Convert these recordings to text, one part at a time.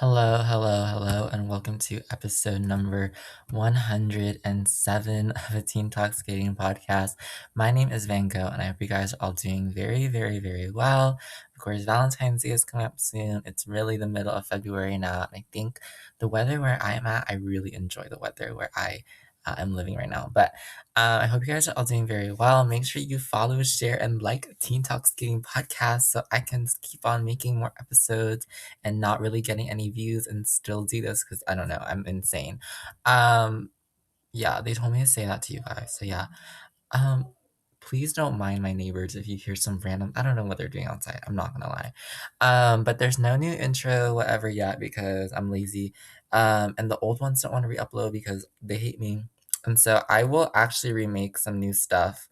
Hello, hello, hello, and welcome to episode number 107 of the Teen Talk Skating Podcast. My name is Van Gogh, and I hope you guys are all doing very, very, very well. Of course, Valentine's Day is coming up soon. It's really the middle of February now, and I think the weather where I'm at, I really enjoy the weather where I am living right now. But I hope you guys are all doing very well. Make sure you follow, share, and like Teen Talk Skating Podcast so I can keep on making more episodes and not really getting any views and still do this because I don't know, I'm insane. Um, yeah, they told me to say that to you guys. So yeah. Um, please don't mind my neighbors if you hear some random I don't know what they're doing outside. I'm not gonna lie. But there's no new intro, whatever yet because I'm lazy. And the old ones don't want to re-upload because they hate me. And so I will actually remake some new stuff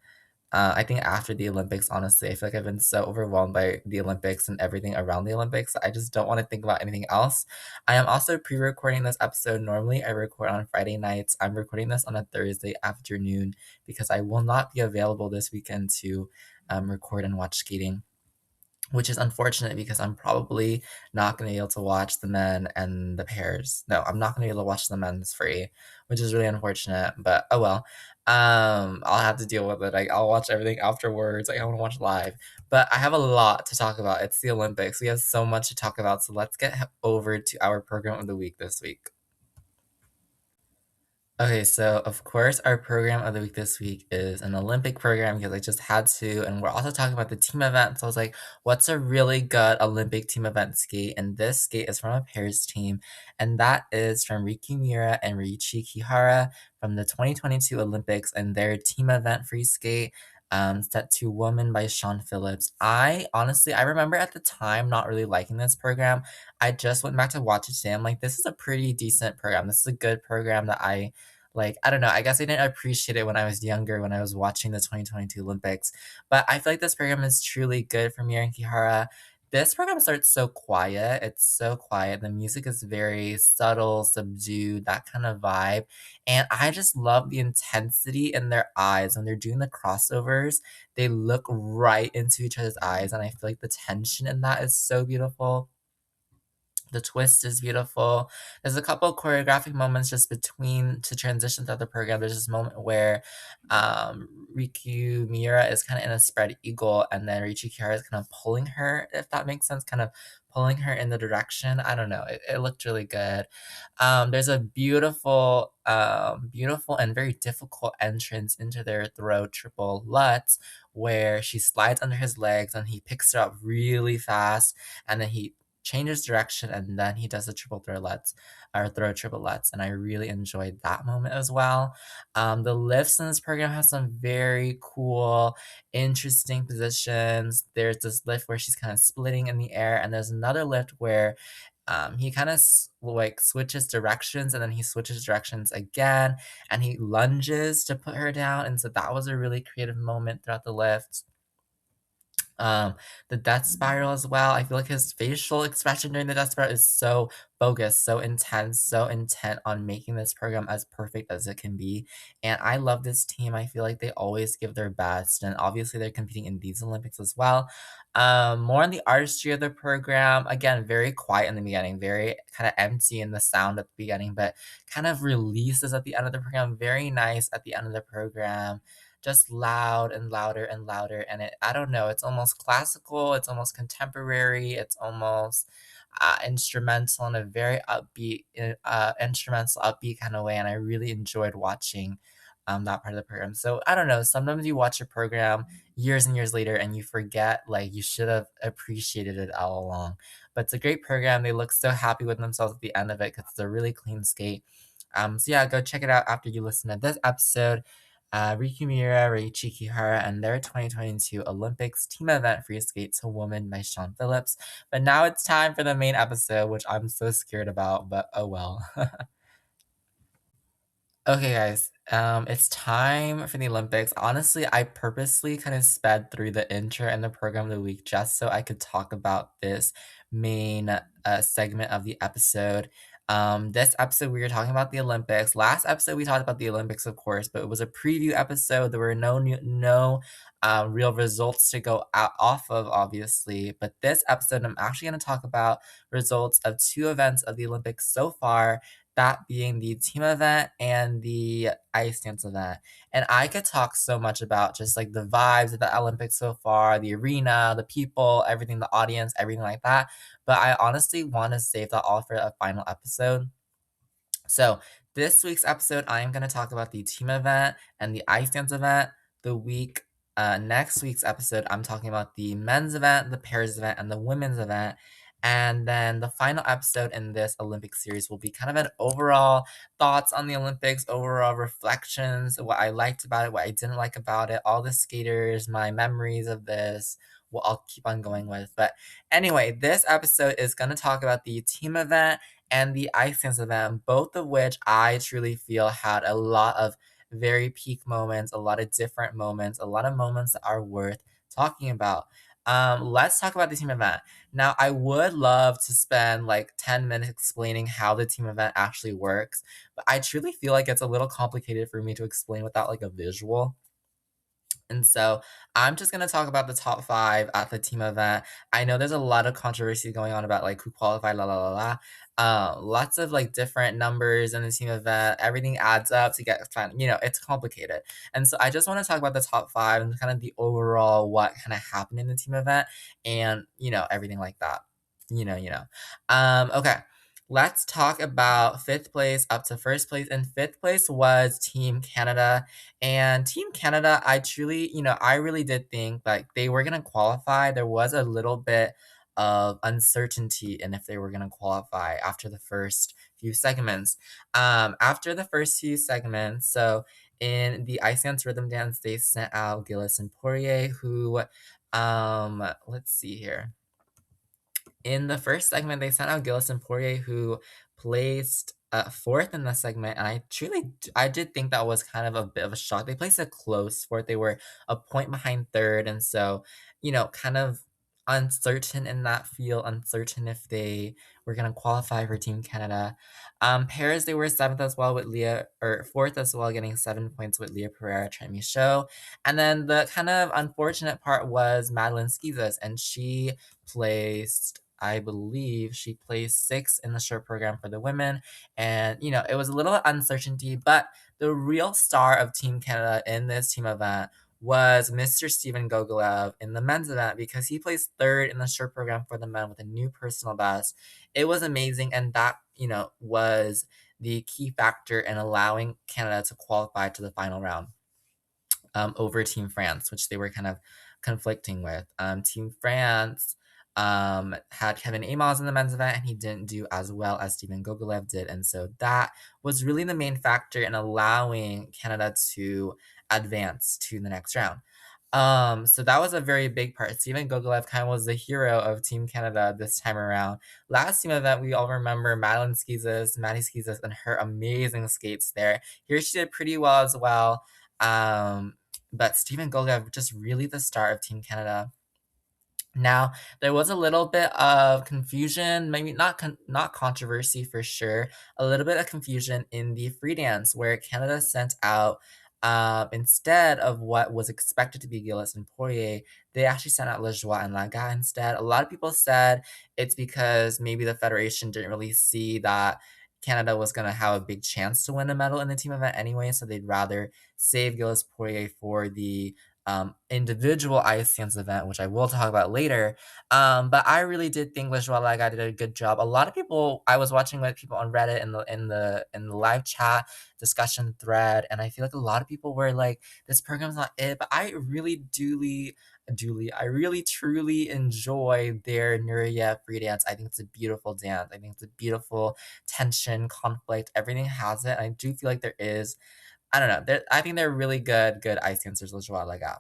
I think after the Olympics, honestly, I feel like I've been so overwhelmed by the Olympics and everything around the Olympics. I just don't want to think about anything else. I am also pre recording this episode. Normally, I record on Friday nights. I'm recording this on a Thursday afternoon because I will not be available this weekend to record and watch skating, which is unfortunate because I'm probably not going to be able to watch the men and the pairs. No, I'm not going to be able to watch the men's free, which is really unfortunate. But oh well. I'll have to deal with it. I'll watch everything afterwards. I want to watch live. But I have a lot to talk about. It's the Olympics. We have so much to talk about. So let's get over to our program of the week this week. Okay, so of course, our program of the week this week is an Olympic program because I just had to, and we're also talking about the team event. So I was like, what's a really good Olympic team event skate? And this skate is from a pairs team, and that is from Riki Miura and Riichi Kihara from the 2022 Olympics and their team event free skate. Set to Woman by Sean Phillips. I honestly, I remember at the time not really liking this program. I just went back to watch it today. I'm like, this is a pretty decent program. This is a good program that I don't know, I guess I didn't appreciate it when I was younger, when I was watching the 2022 Olympics, but I feel like this program is truly good for Mira and Kihara. This program starts so quiet, it's so quiet, the music is very subtle, subdued, that kind of vibe, and I just love the intensity in their eyes when they're doing the crossovers, they look right into each other's eyes, and I feel like the tension in that is so beautiful. The twist is beautiful. There's a couple of choreographic moments just between to transition throughout the program. There's this moment where Riku Miura is kind of in a spread eagle, and then Richi Kihara is kind of pulling her, if that makes sense, kind of pulling her in the direction. I don't know. It looked really good. There's a beautiful and very difficult entrance into their throw triple Lutz, where she slides under his legs and he picks her up really fast, and then he changes direction and then he does the triple throw or throw triplets, and I really enjoyed that moment as well. The lifts in this program has some very cool, interesting positions. There's this lift where she's kind of splitting in the air, and there's another lift where he kind of like switches directions and then he switches directions again and he lunges to put her down, and so that was a really creative moment throughout the lift. Um, the death spiral as well. I feel like his facial expression during the death spiral is so focused, so intense, so intent on making this program as perfect as it can be. And I love this team. I feel like they always give their best, and obviously they're competing in these Olympics as well. More on the artistry of the program. Again, very quiet in the beginning, very kind of empty in the sound at the beginning, but kind of releases at the end of the program. Very nice at the end of the program, just loud and louder and louder, and I don't know, it's almost classical, it's almost contemporary, it's almost instrumental in a very upbeat instrumental upbeat kind of way, and I really enjoyed watching that part of the program. So I don't know, sometimes you watch a program years and years later and you forget like you should have appreciated it all along, but it's a great program. They look so happy with themselves at the end of it because it's a really clean skate. So yeah, go check it out after you listen to this episode. Riki Miura, Reichi Kihara, and their 2022 Olympics team event free skate to woman by Sean Phillips. But now it's time for the main episode, which I'm so scared about, but oh well. Okay, guys, it's time for the Olympics. Honestly, I purposely kind of sped through the intro and the program of the week just so I could talk about this main segment of the episode. This episode we were talking about the Olympics. Last episode we talked about the Olympics, of course, but it was a preview episode. There were no real results to go out off of, obviously. But this episode, I'm actually going to talk about results of two events of the Olympics so far. That being the team event and the ice dance event. And I could talk so much about just like the vibes of the Olympics so far, the arena, the people, everything, the audience, everything like that. But I honestly want to save that all for a final episode. So, this week's episode, I am going to talk about the team event and the ice dance event. Next week's episode, I'm talking about the men's event, the pairs event, and the women's event. And then the final episode in this Olympic series will be kind of an overall thoughts on the Olympics, overall reflections, what I liked about it, what I didn't like about it, all the skaters, my memories of this, what I'll keep on going with. But anyway, this episode is going to talk about the team event and the ice dance event, both of which I truly feel had a lot of very peak moments, a lot of different moments, a lot of moments that are worth talking about. Let's talk about the team event. Now, I would love to spend like 10 minutes explaining how the team event actually works, but I truly feel like it's a little complicated for me to explain without like a visual. And so I'm just gonna talk about the top five at the team event. I know there's a lot of controversy going on about like who qualified, la la la la. Lots of like different numbers in the team event. Everything adds up to get fun. It's complicated. And so I just want to talk about the top five and kind of the overall what kind of happened in the team event and everything like that. Okay. Let's talk about fifth place up to first place. And fifth place was Team Canada. And Team Canada, I really did think like they were gonna qualify. There was a little bit of uncertainty in if they were gonna qualify after the first few segments. After the first few segments, so in the ice dance rhythm dance, they sent out Gillis and Poirier, who, let's see here. In the first segment, they sent out Gillis and Poirier, who placed fourth in the segment, and I did think that was kind of a bit of a shock. They placed a close fourth. They were a point behind third, and so kind of uncertain in that field, uncertain if they were going to qualify for Team Canada. Pairs, they were seventh as well with Leah, or fourth as well, getting 7 points with Leah Pereira, Trent Michaud. And then the kind of unfortunate part was Madeline Skizas, and she placed, I believe she placed sixth in the short program for the women. And, it was a little uncertainty, but the real star of Team Canada in this team event was Mr. Steven Gogolev in the men's event because he placed third in the short program for the men with a new personal best. It was amazing, and that, was the key factor in allowing Canada to qualify to the final round over Team France, which they were kind of conflicting with. Team France had Kevin Amos in the men's event, and he didn't do as well as Steven Gogolev did. And so that was really the main factor in allowing Canada to advance to the next round. So that was a very big part. Steven Gogolev kind of was the hero of Team Canada this time around. Last team event, we all remember Madeline Skizas, Maddie Skizas, and her amazing skates there. Here she did pretty well as well. But Steven Gogolev just really the star of Team Canada. Now, there was a little bit of confusion, maybe not controversy for sure, a little bit of confusion in the free dance where Canada sent out, instead of what was expected to be Gillis and Poirier, they actually sent out Lajoie and Laga instead. A lot of people said it's because maybe the federation didn't really see that Canada was going to have a big chance to win a medal in the team event anyway, so they'd rather save Gillis Poirier for the individual ice dance event, which I will talk about later. But I really did think Lajoie Laga did a good job. A lot of people, I was watching with people on Reddit in the live chat discussion thread, and I feel like a lot of people were like, "This program's not it." But I really I really truly enjoy their Nureyev free dance. I think it's a beautiful dance. I think it's a beautiful tension, conflict. Everything has it. I do feel like there is. I don't know. I think they're really good ice dancers, Lajoie Laga.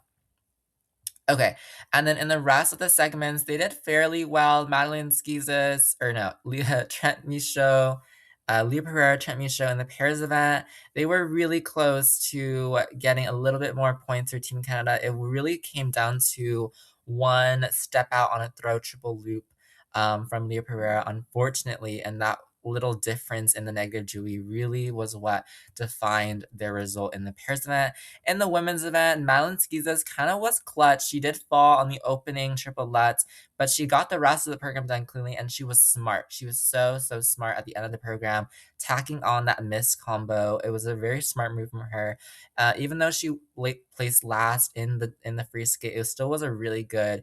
Okay, and then in the rest of the segments, they did fairly well. Madeline Skizas, or no, Leah Trent Michaud, Leah Pereira, Trent Michaud in the pairs event, they were really close to getting a little bit more points for Team Canada. It really came down to one step out on a throw triple loop from Leah Pereira, unfortunately, and that little difference in the negative Julie really was what defined their result in the pairs event. In the women's event, Madeline Skizas kind of was clutch. She did fall on the opening triplets, but she got the rest of the program done cleanly, and she was smart. She was so, so smart at the end of the program, tacking on that miss combo. It was a very smart move from her. Even though she placed last in the free skate, it still was a really good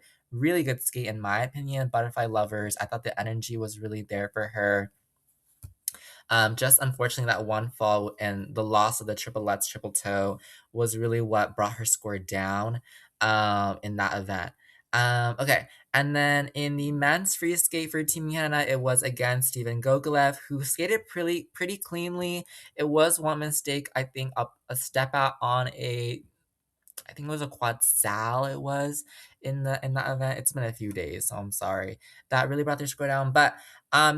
skate in my opinion. Butterfly lovers, I thought the energy was really there for her. Just unfortunately, that one fall and the loss of the triplets, triple toe was really what brought her score down in that event. Okay, and then in the men's free skate for Team Canada, it was again Steven Gogolev, who skated pretty cleanly. It was one mistake, I think, a step out on a I think it was a quad sal it was in that event. It's been a few days, so I'm sorry. That really brought their score down. But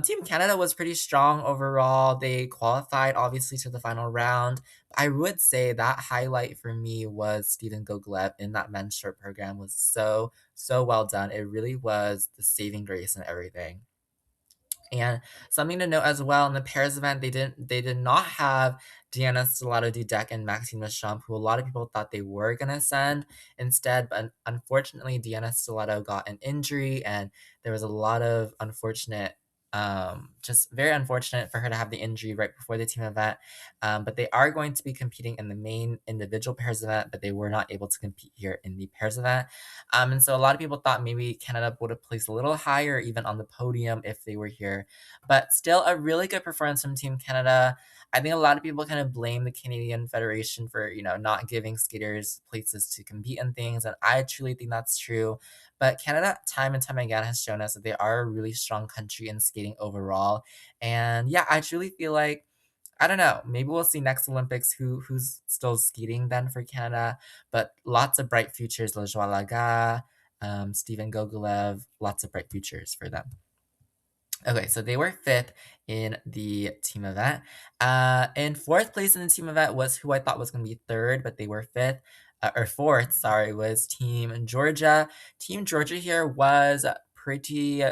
Team Canada was pretty strong overall. They qualified obviously to the final round. I would say that highlight for me was Steven Gogolev in that men's short program was so, so well done. It really was the saving grace and everything. And something to note as well in the pairs event, they did not have Deanna Stellato Dudek and Maxine Deschamps, who a lot of people thought they were gonna send instead, but unfortunately Deanna Stellato got an injury and there was a lot of unfortunate just very unfortunate for her to have the injury right before the team event. But they are going to be competing in the main individual pairs event, but they were not able to compete here in the pairs event. And so a lot of people thought maybe Canada would have placed a little higher, even on the podium, if they were here. But still, a really good performance from Team Canada. I think a lot of people kind of blame the Canadian Federation for, not giving skaters places to compete in things. And I truly think that's true. But Canada, time and time again, has shown us that they are a really strong country in skating overall. And yeah, I truly feel like I don't know. Maybe we'll see next Olympics who's still skating then for Canada, but lots of bright futures. Lejoie Laga, Steven Gogolev, lots of bright futures for them. Okay, so they were fifth in the team event. In fourth place in the team event was who I thought was going to be third, but they were fifth. Or fourth, sorry, was Team Georgia. Team Georgia here was pretty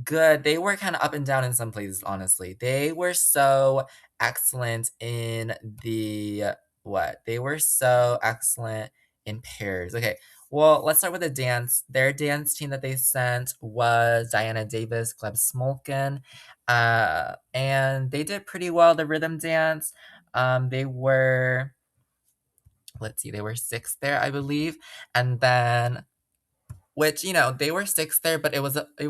good. They were kind of up and down in some places, honestly. They were so excellent in the what? They were so excellent in pairs. Okay, well, let's start with the dance. Their dance team that they sent was Diana Davis, Gleb Smolkin, and they did pretty well. The rhythm dance, they were, let's see, they were sixth there, I believe, and then which, they were sixth there, but it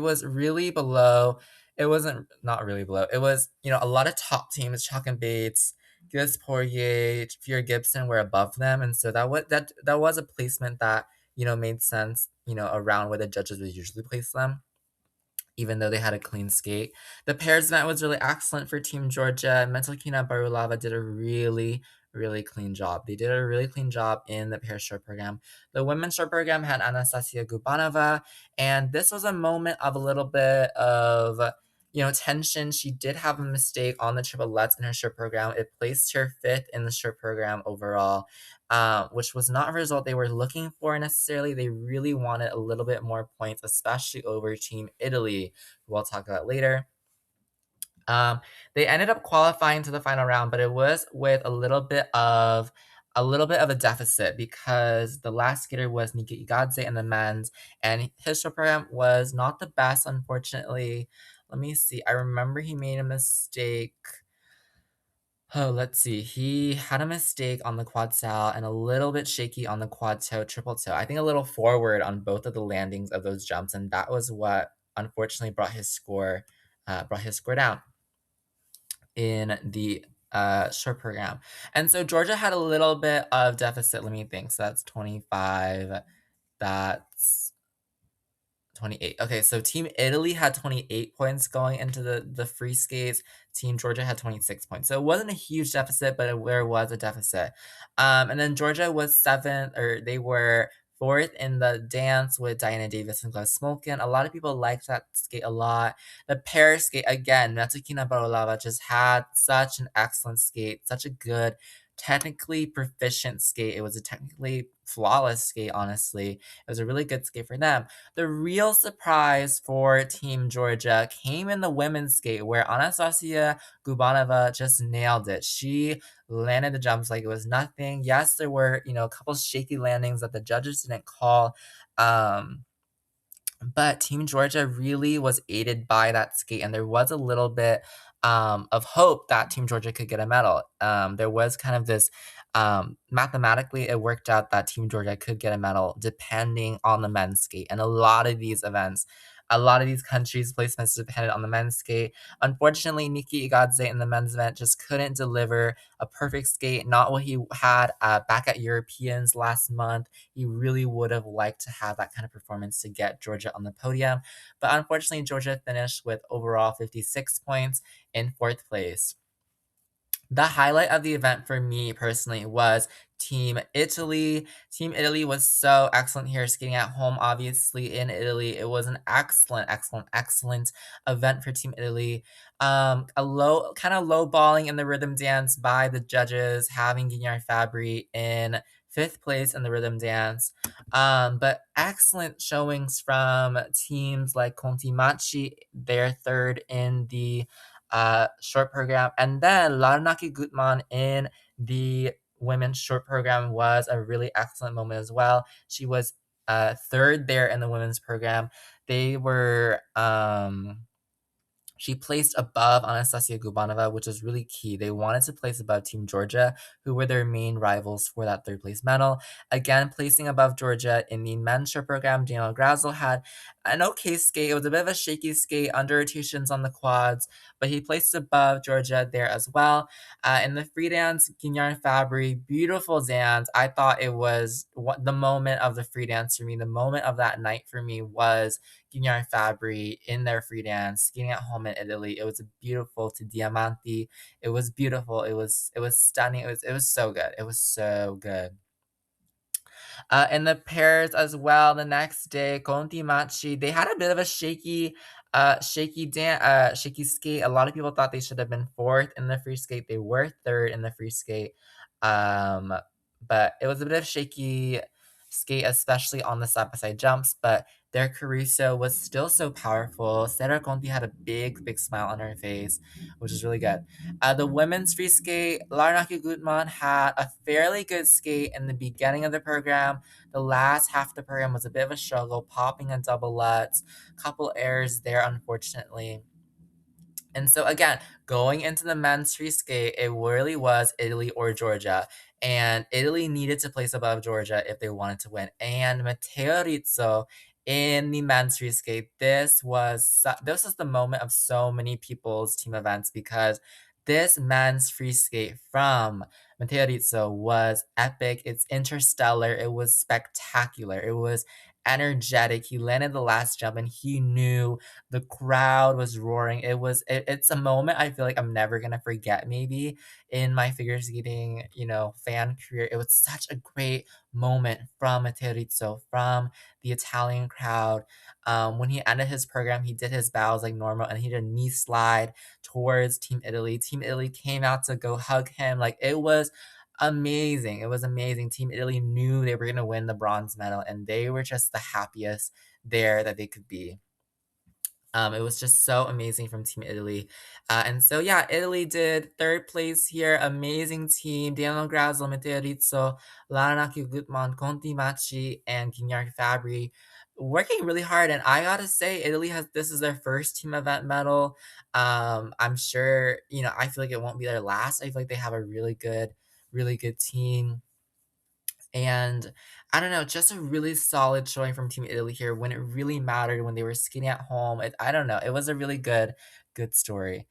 was really below. It wasn't not really below. It was, a lot of top teams, Chalk and Bates, Gilles Poirier, Fear Gibson were above them. And so that was a placement that, made sense, around where the judges would usually place them, even though they had a clean skate. The pairs event was really excellent for Team Georgia. Metalkina Barulava did a really, really clean job. They did a really clean job in the pair short program. The women's short program had Anastasia Gubanova, and this was a moment of a little bit of tension. She did have a mistake on the triplets in her short program. It placed her fifth in the short program overall, which was not a result they were looking for necessarily. They really wanted a little bit more points, especially over Team Italy, who I'll talk about later. They ended up qualifying to the final round, but it was with a little bit of a deficit because the last skater was Nika Igadze in the men's, and his short program was not the best, unfortunately. Let me see. I remember he made a mistake. Oh, let's see. He had a mistake on the quad sal and a little bit shaky on the quad toe, triple toe. I think a little forward on both of the landings of those jumps, and that was what unfortunately brought his score down in the short program. And so Georgia had a little bit of deficit. Let me think. So that's 25. That's 28. Okay, so Team Italy had 28 points going into the free skates. Team Georgia had 26 points. So it wasn't a huge deficit, but there was a deficit. And then Georgia was seventh, or they were fourth in the dance with Diana Davis and Gleb Smolkin. A lot of people liked that skate a lot. The pair skate, again, Natsukina Barolava just had such an excellent skate, such a good technically proficient skate. It was a technically flawless skate, honestly. It was a really good skate for them. The real surprise for Team Georgia came in the women's skate, where Anastasia Gubanova just nailed it. She landed the jumps like it was nothing. Yes, there were, a couple shaky landings that the judges didn't call. Um, but Team Georgia really was aided by that skate, and there was a little bit of hope that Team Georgia could get a medal. There was kind of this mathematically, it worked out that Team Georgia could get a medal depending on the men's skate. And a lot of these events, a lot of these countries' placements depended on the men's skate. Unfortunately, Nikki Igadze in the men's event just couldn't deliver a perfect skate, not what he had back at Europeans last month. He really would have liked to have that kind of performance to get Georgia on the podium. But unfortunately, Georgia finished with overall 56 points in fourth place. The highlight of the event for me personally was Team Italy. Team Italy was so excellent here, skating at home, obviously, in Italy. It was an excellent, excellent, excellent event for Team Italy. Kind of low balling in the rhythm dance by the judges, having Guignard Fabry in fifth place in the rhythm dance. But excellent showings from teams like Conti Machi, they're third in the short program. And then Larnaki Gutman in the women's short program was a really excellent moment as well. She was third there in the women's program. They were she placed above Anastasia Gubanova, which is really key. They wanted to place above Team Georgia, who were their main rivals for that third place medal. Again, placing above Georgia in the men's short program, Daniel Grazel had an okay skate. It was a bit of a shaky skate, under rotations on the quads, but he placed above Georgia there as well. In the free dance, Guignard Fabry, beautiful dance. I thought it was the moment of the free dance for me. The moment of that night for me was Guignard Fabry in their free dance, skiing at home in Italy. It was beautiful to Diamanti. It was beautiful. It was stunning. It was so good. It was so good. In the pairs as well, the next day, Conti Machi, they had a bit of a shaky skate. A lot of people thought they should have been fourth in the free skate. They were third in the free skate. Um, but it was a bit of shaky skate, especially on the side-by-side jumps, but their Caruso was still so powerful. Sarah Conti had a big, big smile on her face, which is really good. The women's free skate, Larnaki Gutman had a fairly good skate in the beginning of the program. The last half of the program was a bit of a struggle, popping on double lutz, couple errors there, unfortunately. And so again, going into the men's free skate, it really was Italy or Georgia. And Italy needed to place above Georgia if they wanted to win. And Matteo Rizzo in the men's free skate, this was the moment of so many people's team events, because this men's free skate from Matteo Rizzo was epic. It's interstellar. It was spectacular. It was energetic. He landed the last jump and he knew the crowd was roaring. It's a moment I feel like I'm never gonna forget, maybe in my figure skating, fan career. It was such a great moment from Matteo Rizzo, from the Italian crowd. When he ended his program, he did his bows like normal and he did a knee slide towards Team Italy. Team Italy came out to go hug him. Like, it was amazing. It was amazing. Team Italy knew they were gonna win the bronze medal, and they were just the happiest there that they could be. It was just so amazing from Team Italy. And so, yeah, Italy did third place here. Amazing team. Daniel Grasso, Matteo Rizzo, Laranaki Gutman, Conti Machi, and Guignard Fabry working really hard. And I gotta say, this is their first team event medal. I'm sure, I feel like it won't be their last. I feel like they have a really good team. And I don't know, just a really solid showing from Team Italy here when it really mattered, when they were skating at home. I don't know. It was a really good story.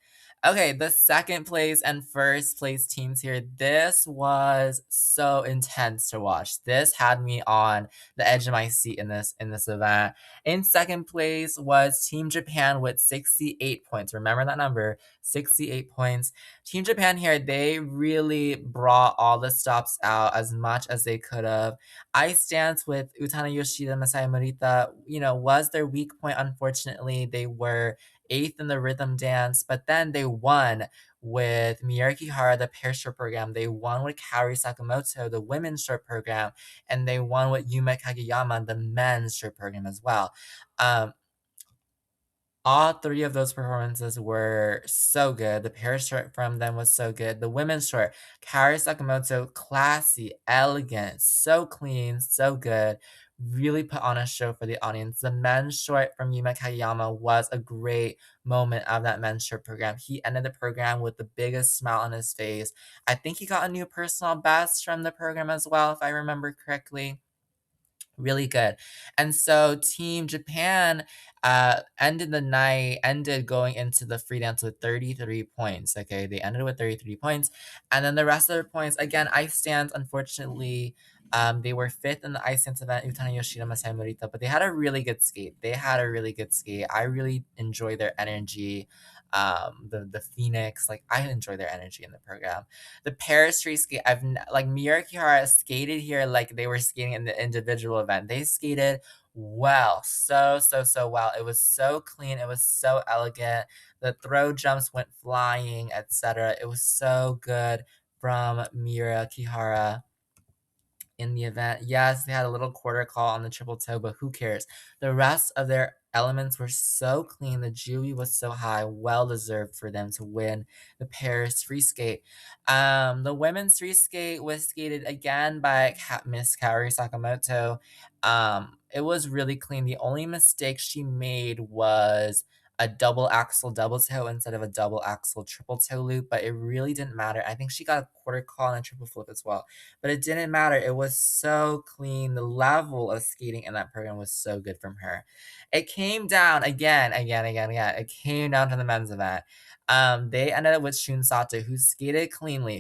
Okay, the second place and first place teams here. This was so intense to watch. This had me on the edge of my seat in this event. In second place was Team Japan with 68 points. Remember that number, 68 points. Team Japan here, they really brought all the stops out as much as they could have. Ice dance with Utana Yoshida, Masaya Morita, was their weak point. Unfortunately, they were 8th in the rhythm dance, but then they won with Miyuki Hara, the pair short program. They won with Kaori Sakamoto, the women's short program, and they won with Yuma Kageyama, the men's short program as well. Um, all three of those performances were so good. The pair short from them was so good. The women's short, Kaori Sakamoto, classy, elegant, so clean, so good. Really put on a show for the audience. The men's short from Yuma Kageyama was a great moment of that men's short program. He ended the program with the biggest smile on his face. I think he got a new personal best from the program as well, if I remember correctly. Really good. And so Team Japan ended going into the free dance with 33 points. Okay, they ended with 33 points. And then the rest of their points, again, ice dance, unfortunately, they were fifth in the ice dance event, Utano Yoshida, Masai Morita, but they had a really good skate. They had a really good skate. I really enjoy their energy. The Phoenix, like I enjoy their energy in the program. The Paris street skate, like Miura Kihara skated here like they were skating in the individual event. They skated well, so well. It was so clean. It was so elegant. The throw jumps went flying, etc. It was so good from Miura Kihara in the event. Yes, they had a little quarter call on the triple toe, but who cares? The rest of their elements were so clean. The Jui was so high. Well deserved for them to win the Paris free skate. The women's free skate was skated again by Miss Kaori Sakamoto. It was really clean. The only mistake she made was a double axle double toe instead of a double axle triple toe loop, but it really didn't matter. I think she got a quarter call and a triple flip as well, but it didn't matter. It was so clean. The level of skating in that program was so good from her. It came down again. It came down to the men's event. They ended up with Shun Sato, who skated cleanly,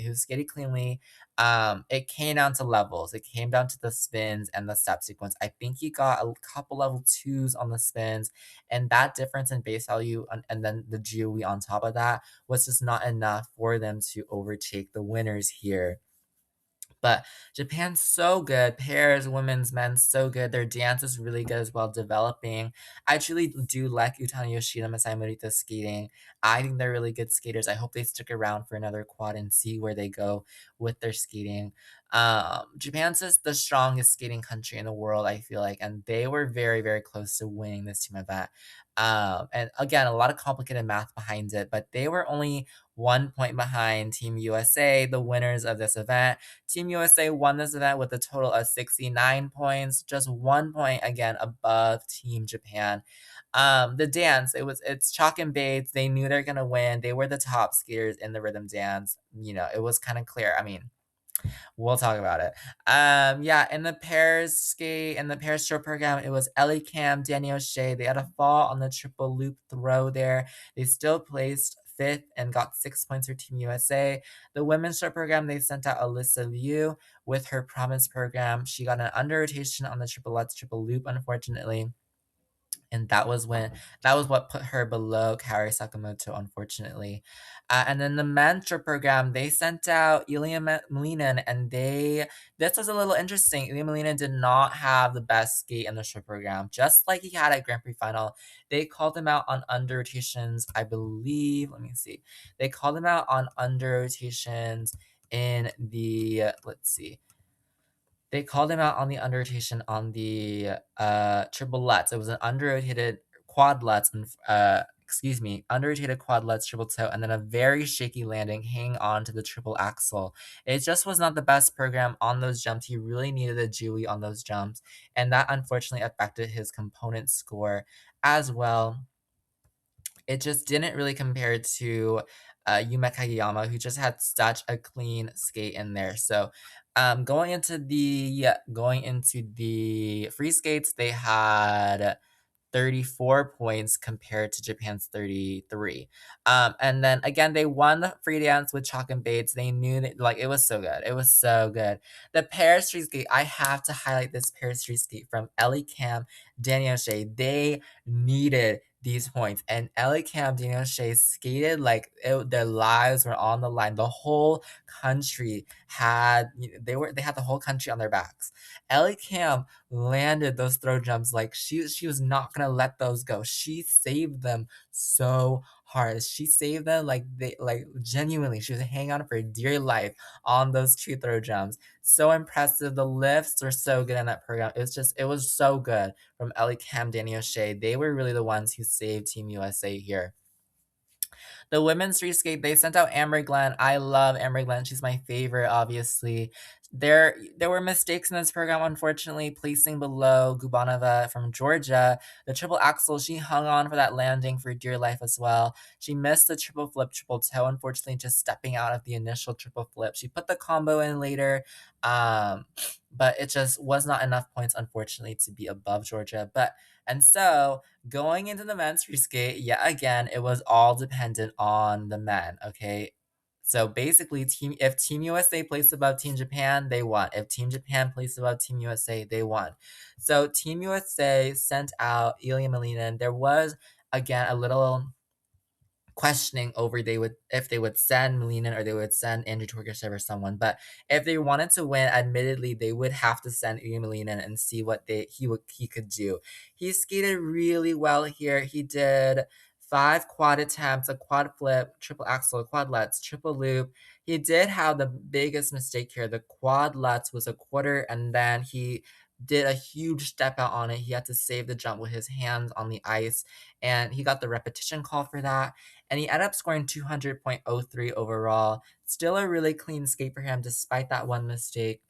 it came down to levels. It came down to the spins and the step sequence. I think he got a couple level twos on the spins, and that difference in base value and then the GOE on top of that was just not enough for them to overtake the winners here. But Japan's so good. Pairs, women's, men's, so good. Their dance is really good as well, developing. I truly do like Utano Yoshida, Masai Morita skating. I think they're really good skaters. I hope they stick around for another quad and see where they go with their skating. Japan's just the strongest skating country in the world, I feel like, and they were very, very close to winning this team event. And again, a lot of complicated math behind it, but they were only 1 point behind Team USA, the winners of this event. Team USA won this event with a total of 69 points, just 1 point again above Team Japan. The dance, it's chalk and baits. They knew they're gonna win. They were the top skaters in the rhythm dance. It was kind of clear. I mean, we'll talk about it. Yeah, in the pairs short program, it was Ellie Cam, Danny O'Shea. They had a fall on the triple loop throw there. They still placed fifth and got 6 points for Team USA. The women's short program, they sent out Alyssa Liu with her promise program. She got an under rotation on the triple lutz triple loop, unfortunately. And that was what put her below Kaori Sakamoto, unfortunately. And then the mentor program, they sent out Ilya Malinin, and this was a little interesting. Ilya Malinin did not have the best skate in the short program, just like he had at Grand Prix final. They called him out on under rotations, I believe. Let me see. They called him out on under rotations in the, let's see. They called him out on the under rotation on the triple lutz. It was an under rotated quad lutz and under rotated quad lutz triple toe, and then a very shaky landing hanging on to the triple axle. It just was not the best program on those jumps. He really needed a Jewy on those jumps, and that unfortunately affected his component score as well. It just didn't really compare to Yuma Kageyama, who just had such a clean skate in there. So going into the free skates, they had 34 points compared to Japan's 33. And then again, they won the free dance with Chalk and Bates. They knew that, like, it was so good. It was so good. The pair street skate, I have to highlight this pair street skate from Ellie Cam, Danny O'Shea. They needed these points. And Ellie Cam, Daniel Shea skated like their lives were on the line. The whole country had they had the whole country on their backs. Ellie Cam landed those throw jumps like she was not gonna let those go. She saved them so hard. She saved them like they like genuinely. She was hanging on for dear life on those two throw jumps. So impressive. The lifts were so good in that program. It was so good from Ellie Cam, Danny O'Shea. They were really the ones who saved Team USA here. The women's free skate, they sent out Amber Glenn. I love Amber Glenn. She's my favorite, obviously. There were mistakes in this program, unfortunately, placing below Gubanova from Georgia. The triple axel, she hung on for that landing for dear life as well. She missed the triple flip, triple toe, unfortunately, just stepping out of the initial triple flip. She put the combo in later, um, but it just was not enough points, unfortunately, to be above Georgia. And so going into the men's free skate, yet again, it was all dependent on the men. Okay. So basically, if Team USA placed above Team Japan, they won. If Team Japan placed above Team USA, they won. So Team USA sent out Ilya Malinin. There was again a little questioning over if they would send Melina or they would send Andrew Torgashev or someone. But if they wanted to win, admittedly, they would have to send Ilya Melina and see what he could do. He skated really well here. He did 5 quad attempts, a quad flip, triple axel, quad lutz, triple loop. He did have the biggest mistake here. The quad lutz was a quarter, and then he did a huge step out on it. He had to save the jump with his hands on the ice, and he got the repetition call for that, and he ended up scoring 200.03 overall. Still a really clean skate for him despite that one mistake.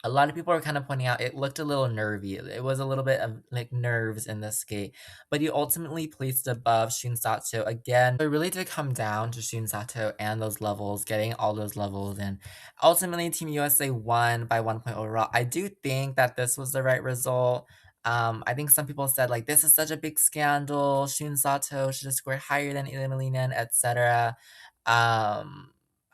A lot of people are kind of pointing out it looked a little nervy. It was a little bit of like nerves in this skate, but he ultimately placed above Shun Sato again. It really did come down to Shun Sato and those levels, getting all those levels, and ultimately Team USA won by 1 point overall. I do think that this was the right result. I think some people said like this is such a big scandal. Shun Sato should have scored higher than Ilya Malinin, etc. Um,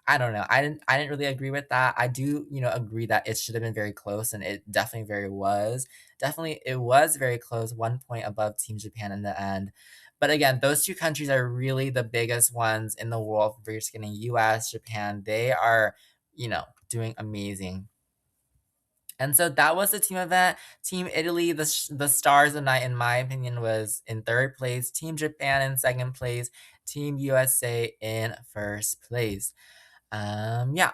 I don't know. I didn't really agree with that. I do, agree that it should have been very close, and it definitely very was. Definitely it was very close, 1 point above Team Japan in the end. But again, those two countries are really the biggest ones in the world for figure skating. US, Japan, they are, doing amazing. And so that was the team event. Team Italy, the stars of the night, in my opinion, was in third place. Team Japan in second place. Team USA in first place. Yeah.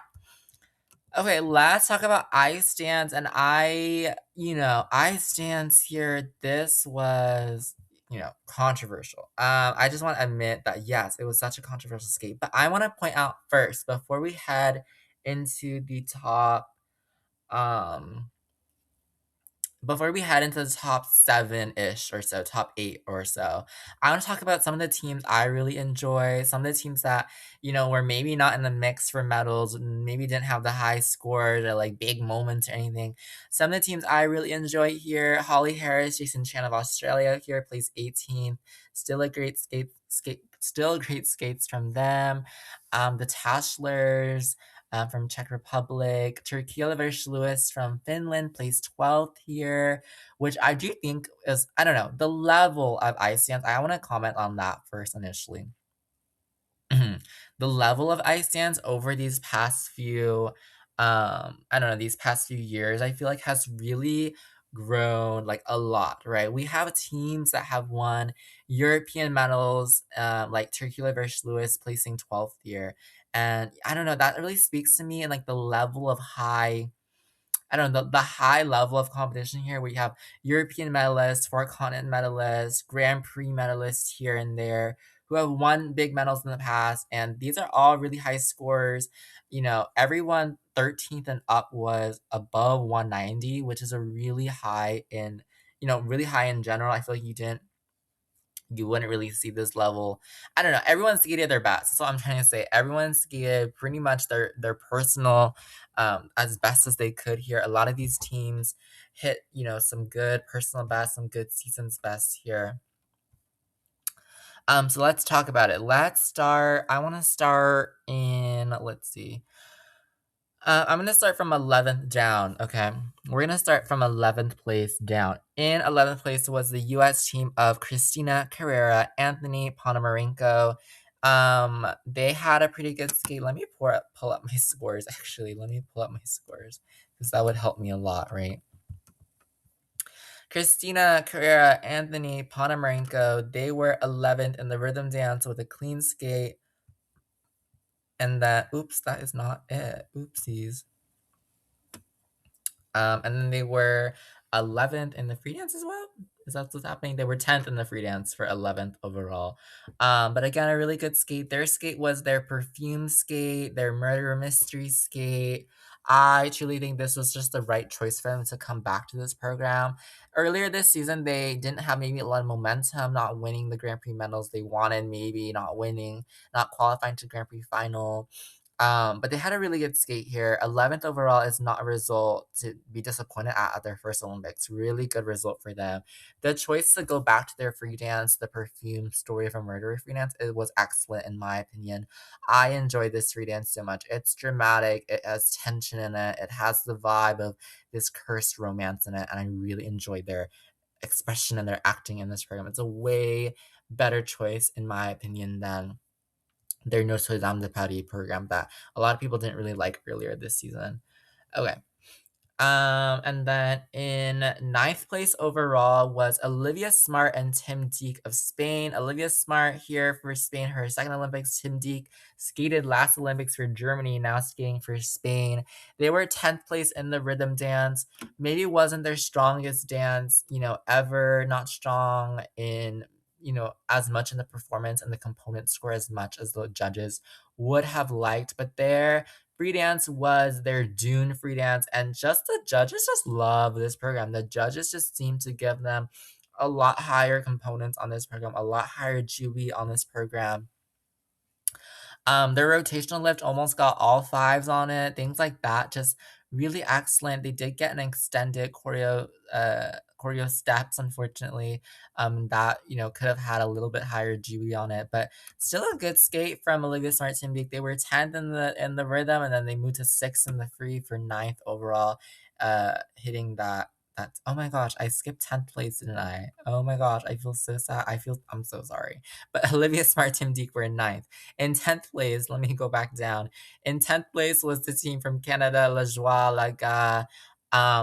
Okay, let's talk about ice stands. And ice stands here, this was, controversial. I just want to admit that, yes, it was such a controversial skate. But I want to point out first, before we head into the um, before we head into the top 7-ish or so, top 8 or so, I want to talk about some of the teams I really enjoy, some of the teams that, were maybe not in the mix for medals, maybe didn't have the high scores or like big moments or anything. Some of the teams I really enjoy here, Holly Harris, Jason Chan of Australia here plays 18th. Still a great still great skates from them. The Tashlers, from Czech Republic. Turkila Lewis from Finland placed 12th here, which I do think is, I don't know, the level of ice dance. I want to comment on that first initially. The level of ice dance over these past few, I don't know, these past few years, I feel like has really grown like a lot, right? We have teams that have won European medals, like Turkula Lewis placing 12th here. And I don't know, that really speaks to me, and like the level of high, I don't know, the high level of competition here. We have European medalists, four continent medalists, Grand Prix medalists here and there who have won big medals in the past. And these are all really high scores. Everyone 13th and up was above 190, which is a really high really high in general. I feel like you wouldn't really see this level. I don't know. Everyone skated their best. That's what I'm trying to say. Everyone skated pretty much their personal, as best as they could here. A lot of these teams hit, some good personal best, some good season's best here. So let's talk about it. Let's start. I want to start in, let's see. I'm gonna start from 11th down, okay? We're gonna start from 11th place down. In 11th place was the US team of Christina Carrera, Anthony Ponomarenko. They had a pretty good skate. Let me pull up my scores, actually. Let me pull up my scores, because that would help me a lot, right? Christina Carrera, Anthony Ponomarenko, they were 11th in the rhythm dance with a clean skate. And that, oops, that is not it. Oopsies. And then they were 11th in the free dance as well. Is that what's happening? They were 10th in the free dance for 11th overall. But again, a really good skate. Their skate was their perfume skate, their murder mystery skate. I truly think this was just the right choice for them to come back to this program. Earlier this season, they didn't have maybe a lot of momentum, not winning the Grand Prix medals they wanted, maybe not winning, not qualifying to Grand Prix final. But they had a really good skate here. 11th overall is not a result to be disappointed at their first Olympics. Really good result for them. The choice to go back to their free dance, the perfume story of a murderer free dance, it was excellent in my opinion. I enjoyed this free dance so much. It's dramatic. It has tension in it. It has the vibe of this cursed romance in it, and I really enjoyed their expression and their acting in this program. It's a way better choice in my opinion than their Notre Dame de Paris program that a lot of people didn't really like earlier this season. Okay. And then in ninth place overall was Olivia Smart and Tim Deek of Spain. Olivia Smart here for Spain, her second Olympics. Tim Deek skated last Olympics for Germany, now skating for Spain. They were 10th place in the rhythm dance. Maybe wasn't their strongest dance, ever. Not strong in, as much in the performance and the component score as much as the judges would have liked. But their free dance was their Dune free dance, and just the judges just love this program. The judges just seem to give them a lot higher components on this program, a lot higher GUI on this program. Their rotational lift almost got all fives on it, things like that. Just really excellent. They did get an extended choreo steps, unfortunately. That could have had a little bit higher GUI on it, but still a good skate from Olivia Smart Team League. They were 10th in the rhythm, and then they moved to 6th in the free for 9th overall, hitting that. Oh my gosh, I skipped 10th place, didn't I? Oh my gosh, I feel so sad. I'm so sorry. But Olivia Smart Team Deek were in 9th. In 10th place, let me go back down. In 10th place was the team from Canada, La Joie Laga.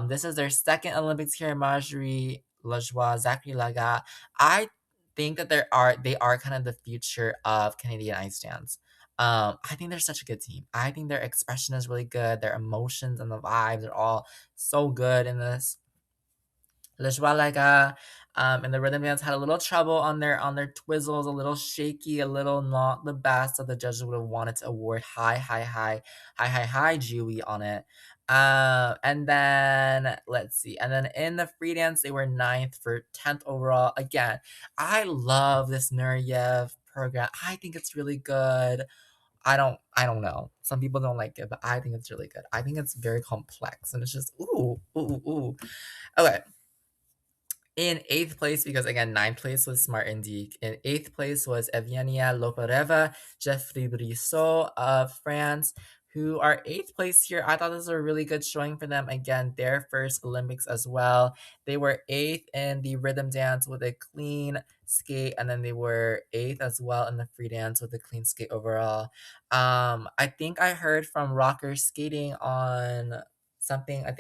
This is their second Olympics here, Marjorie Lajoie, Zachary Laga. I think that they are kind of the future of Canadian ice dance. I think they're such a good team. I think their expression is really good. Their emotions and the vibes are all so good in this. Lishwalaga, and the rhythm dance had a little trouble on their twizzles, a little shaky, a little not the best. So the judges would have wanted to award high Jewy on it. And then let's see. And then in the free dance, they were 9th for 10th overall. Again, I love this Nureyev program. I think it's really good. I don't know. Some people don't like it, but I think it's really good. I think it's very complex and it's just ooh. Okay, in 8th place, because again, 9th place was Smart and Deek. In 8th place was Evgenia Lopareva, Jeffrey Brissot of France, who are 8th place here. I thought this was a really good showing for them. Again, their first Olympics as well. They were 8th in the rhythm dance with a clean skate, and then they were 8th as well in the free dance with a clean skate overall. I think I heard from Rocker Skating on something. I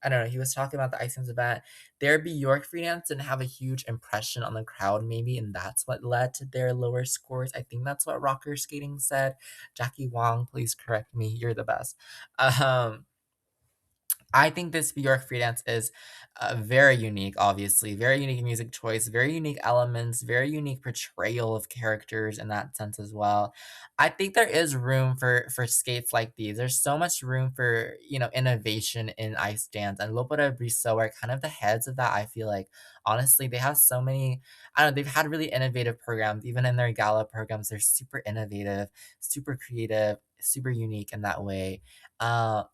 don't know, he was talking about the Ice Games event. Their Bjork free dance didn't have a huge impression on the crowd, maybe, and that's what led to their lower scores. I think that's what Rocker Skating said. Jackie Wong, please correct me. You're the best. Um, I think this Bjork free dance is very unique, obviously. Very unique music choice, very unique elements, very unique portrayal of characters in that sense as well. I think there is room for skates like these. There's so much room for, innovation in ice dance. And Lopera Briseau are kind of the heads of that, I feel like. Honestly, they have so many, I don't know, they've had really innovative programs. Even in their gala programs, they're super innovative, super creative, super unique in that way.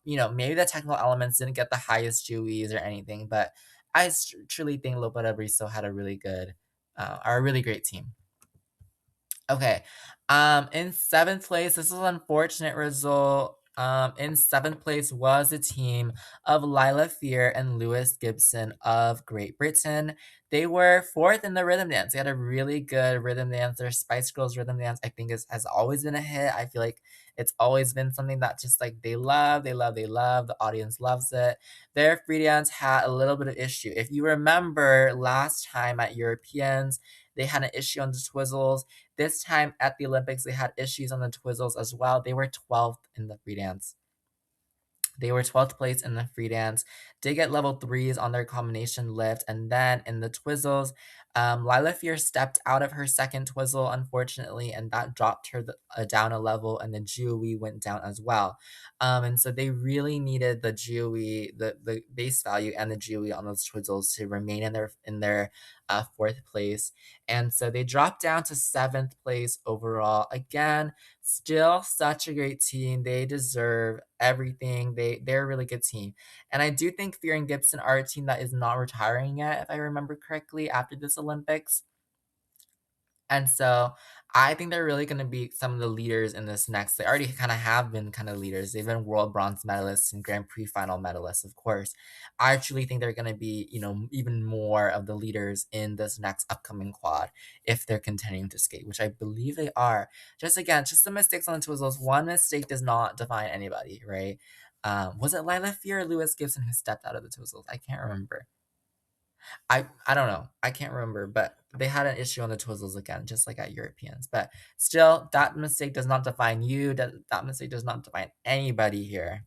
Maybe the technical elements didn't get the highest Jewies or anything, but I truly think Lopera Bristo had a really good, or a really great team. Okay, in 7th place, this is an unfortunate result. In seventh place was the team of Lila Fear and Lewis Gibson of Great Britain. They were fourth in the rhythm dance. They had a really good rhythm dance. Their Spice Girls rhythm dance, I think, has always been a hit. I feel like it's always been something that just like they love, they love, they love. The audience loves it. Their free dance had a little bit of issue. If you remember last time at Europeans, they had an issue on the Twizzles. This time at the Olympics, they had issues on the Twizzles as well. They were 12th in the free dance. They were 12th place in the free dance. Did get level threes on their combination lift. And then in the Twizzles, Lila Fear stepped out of her second Twizzle, unfortunately, and that dropped her down a level, and the GOE went down as well. And so they really needed the GOE, the base value and the GOE on those Twizzles to remain in their fourth place. And so they dropped down to seventh place overall. Again, still such a great team. They deserve everything. They're a really good team. And I do think Fear and Gibson are a team that is not retiring yet, if I remember correctly, after this Olympics. And so I think they're really going to be some of the leaders in this next. They already kind of have been kind of leaders. They've been world bronze medalists and Grand Prix final medalists, of course. I actually think they're going to be, even more of the leaders in this next upcoming quad if they're continuing to skate, which I believe they are. Just again, just some mistakes on the Twizzles. One mistake does not define anybody, right? Was it Lila Fear or Lewis Gibson who stepped out of the Twizzles? I can't remember. I don't know. I can't remember, but they had an issue on the Twizzles again, just like at Europeans. But still, that mistake does not define you. That mistake does not define anybody here.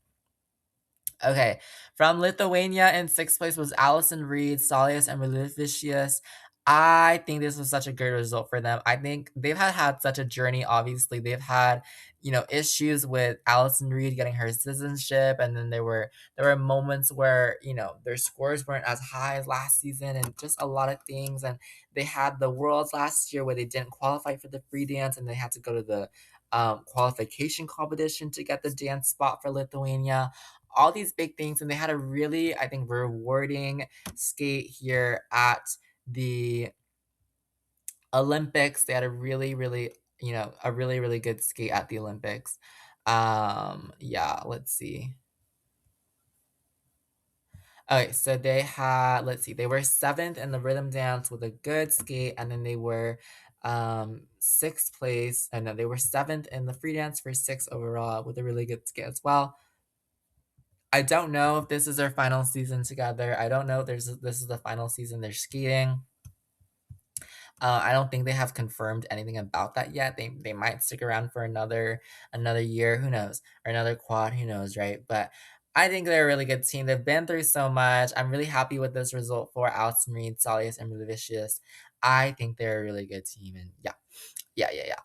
Okay, from Lithuania in sixth place was Allison Reed, Solius, and Relivicius. I think this was such a great result for them. I think they've had such a journey. Obviously, they've had issues with Allison Reed getting her citizenship, and then there were moments where their scores weren't as high as last season, and just a lot of things. And they had the Worlds last year where they didn't qualify for the free dance, and they had to go to the qualification competition to get the dance spot for Lithuania, all these big things, and they had a really, I think, rewarding skate here at the Olympics. They had a really, really, a really, really good skate at the Olympics. Yeah, let's see. Okay, so they had, let's see, they were seventh in the rhythm dance with a good skate, and then they were sixth place, and then they were seventh in the free dance for six overall with a really good skate as well. I don't know if this is their final season together. I don't know if this is the final season they're skating. I don't think they have confirmed anything about that yet. They might stick around for another year. Who knows? Or another quad. Who knows, right? But I think they're a really good team. They've been through so much. I'm really happy with this result for Alison Reed, Solius, and Vicious. I think they're a really good team, and yeah, yeah, yeah, yeah.